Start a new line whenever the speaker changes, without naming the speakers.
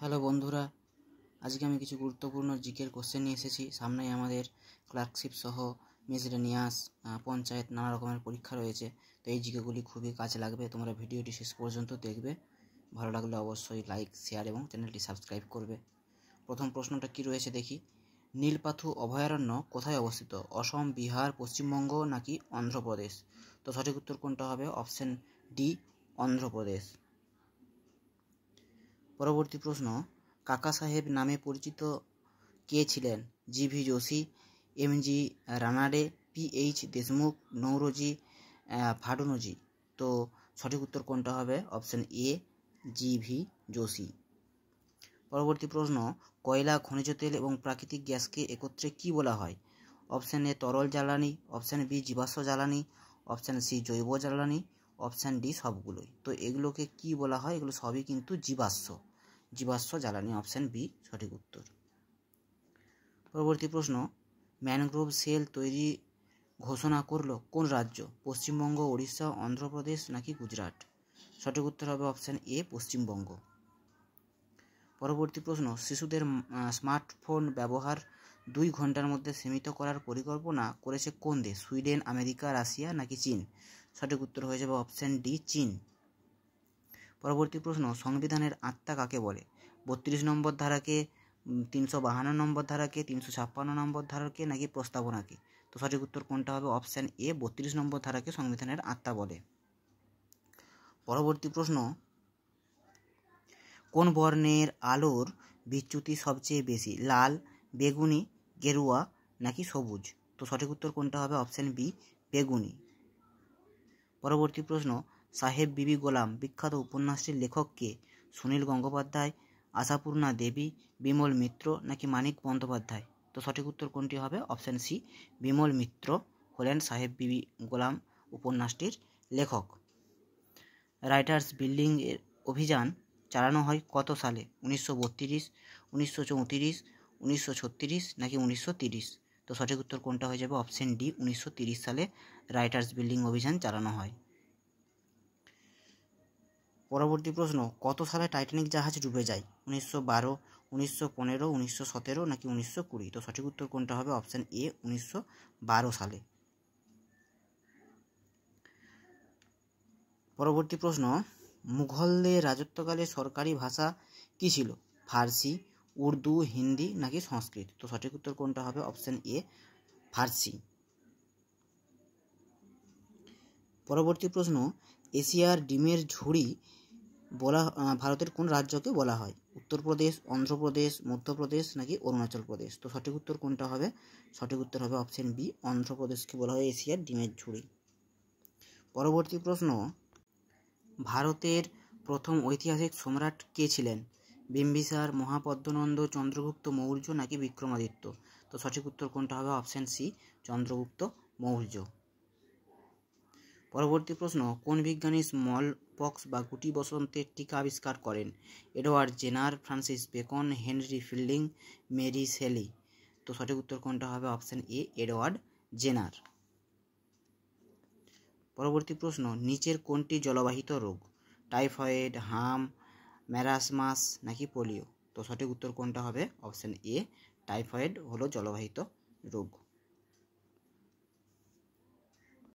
Hello বন্ধুরা, আজকে আমি কিছু গুরুত্বপূর্ণ জিকের কোশ্চেন নিয়ে এসেছি। সামনেই আমাদের ক্লার্কশিপ সহ মিসলেনিয়াস, পঞ্চায়েত নানা রকমের পরীক্ষা রয়েছে। তো এই জিকেগুলি খুবই কাজে লাগবে। তোমরা ভিডিওটি শেষ পর্যন্ত দেখবে। ভালো লাগলে অবশ্যই লাইক, শেয়ার এবং চ্যানেলটি সাবস্ক্রাইব করবে। প্রথম প্রশ্নটা কি রয়েছে দেখি। নীলপাথু অভয়ারণ্য কোথায় অবস্থিত? অসম, বিহার, পশ্চিমবঙ্গ নাকি অন্ধ্রপ্রদেশ? তো সঠিক উত্তর কোনটা হবে? Option D, Andhra Pradesh. পরবর্তী প্রশ্ন, কাকা সাহেব নামে পরিচিত কে ছিলেন? G V. Joshi, M G. Ranade, P H. Deshmukh, Naoroji ফাডনজি? তো সঠিক উত্তর কোনটা হবে? Option A, G V. যোশী। পরবর্তী প্রশ্ন, কয়লা, খনিজ তেল এবং প্রাকৃতিক গ্যাসকে একত্রে কি বলা হয়? অপশন এ তরল জ্বালানি, অপশন বি জীবাশ্ম জ্বালানি, অপশন সি জৈব জ্বালানি, অপশন ডি সবগুলোই। তো এগুলোকে কি বলা হয়? এগুলো সবই কিন্তু জীবাশ্ম জ্বালানি। অপশন বি সঠিক উত্তর। পরবর্তী প্রশ্ন, ম্যানগ্রোভ সেল তৈরি ঘোষণা করলো কোন রাজ্য? পশ্চিমবঙ্গ, উড়িষ্যা, অন্ধ্রপ্রদেশ নাকি গুজরাট? সঠিক উত্তর হবে অপশন এ, পশ্চিমবঙ্গ। পরবর্তী প্রশ্ন, শিশুদের স্মার্টফোন ব্যবহার 2 ঘন্টার মধ্যে সীমিত করার পরিকল্পনা করেছে কোন দেশ? সুইডেন, আমেরিকা, রাশিয়া নাকি চীন? সঠিক উত্তর হয়ে যাবে অপশন ডি, চীন। পরবর্তী প্রশ্ন, সংবিধানের আত্মা কাকে বলে? 32 নম্বর ধারাকে, 352 নম্বর ধারাকে, 356 নম্বর ধারাকে নাকি প্রস্তাবনাকে? তো সঠিক উত্তর কোনটা হবে? অপশন এ, 32 নম্বর ধারাকে সংবিধানের আত্মা বলে। পরবর্তী প্রশ্ন, কোন বর্ণের আলোর বিচ্যুতি সবচেয়ে বেশি? লাল, বেগুনি, গেরুয়া নাকি সবুজ? তো সঠিক উত্তর কোনটা হবে? অপশন বি, বেগুনি। পরবর্তী প্রশ্ন, সাহেব বিবি গোলাম বিখ্যাত উপন্যাসটির লেখক কে? সুনীল গঙ্গোপাধ্যায়, আশাপূর্ণা দেবী, বিমল মিত্র নাকি মানিক বন্দ্যোপাধ্যায়? তো সঠিক উত্তর কোনটি হবে? অপশন সি, বিমল মিত্র হলেন সাহেব বিবি গোলাম উপন্যাসটির লেখক। রাইটার্স বিল্ডিং এর অভিযান চালানো হয় কত সালে? 1932, 1934, 1936 নাকি 1930? তো সঠিক উত্তর কোনটা হয়ে যাবে? অপশন ডি, 1930 সালে রাইটার্স বিল্ডিং অভিযান চালানো হয়। পরবর্তী প্রশ্ন, কত সালে টাইটানিক জাহাজ ডুবে যায়? 1912, 1915, 1917 নাকি 1920? তো সঠিক উত্তর কোনটা হবে? অপশন এ, 1912 সালে। পরবর্তী প্রশ্ন, মুঘলদের রাজত্বকালে সরকারি ভাষা কি ছিল? ফার্সি, উর্দু, হিন্দি নাকি সংস্কৃত? তো সঠিক উত্তর কোনটা হবে? অপশন এ, ফার্সি। পরবর্তী প্রশ্ন, এশিয়ার ডিমের ঝুড়ি বলা ভারতের কোন রাজ্যকে বলা হয়? উত্তরপ্রদেশ, অন্ধ্রপ্রদেশ, মধ্যপ্রদেশ নাকি অরুণাচল প্রদেশ? তো সঠিক উত্তর কোনটা হবে? সঠিক উত্তর হবে অপশন বি, অন্ধ্রপ্রদেশকে বলা হয় এশিয়ার ডিমের ঝুড়ি। পরবর্তী প্রশ্ন, ভারতের প্রথম ঐতিহাসিক সম্রাট কে ছিলেন? বিম্বিসার, মহাপদ্মনন্দ, চন্দ্রগুপ্ত মৌর্য নাকি বিক্রমাদিত্য? তো সঠিক উত্তর কোনটা হবে? Option C, Chandragupta Maurya. পরবর্তী প্রশ্ন, কোন বিজ্ঞানী স্মল পক্স বা গুটি বসন্তের টিকা আবিষ্কার করেন? Edward Jenner, Francis Bacon, Henry Fielding, Mary Shelley? তো সঠিক উত্তর কোনটা হবে? Option A, Edward Jenner. পরবর্তী প্রশ্ন, নিচের কোনটি জলবাহিত রোগ? টাইফয়েড, হাম, ম্যারাসমাস নাকি পোলিও? তো সঠিক উত্তর কোনটা হবে? অপশন এ, টাইফয়েড হলো জলবাহিত রোগ।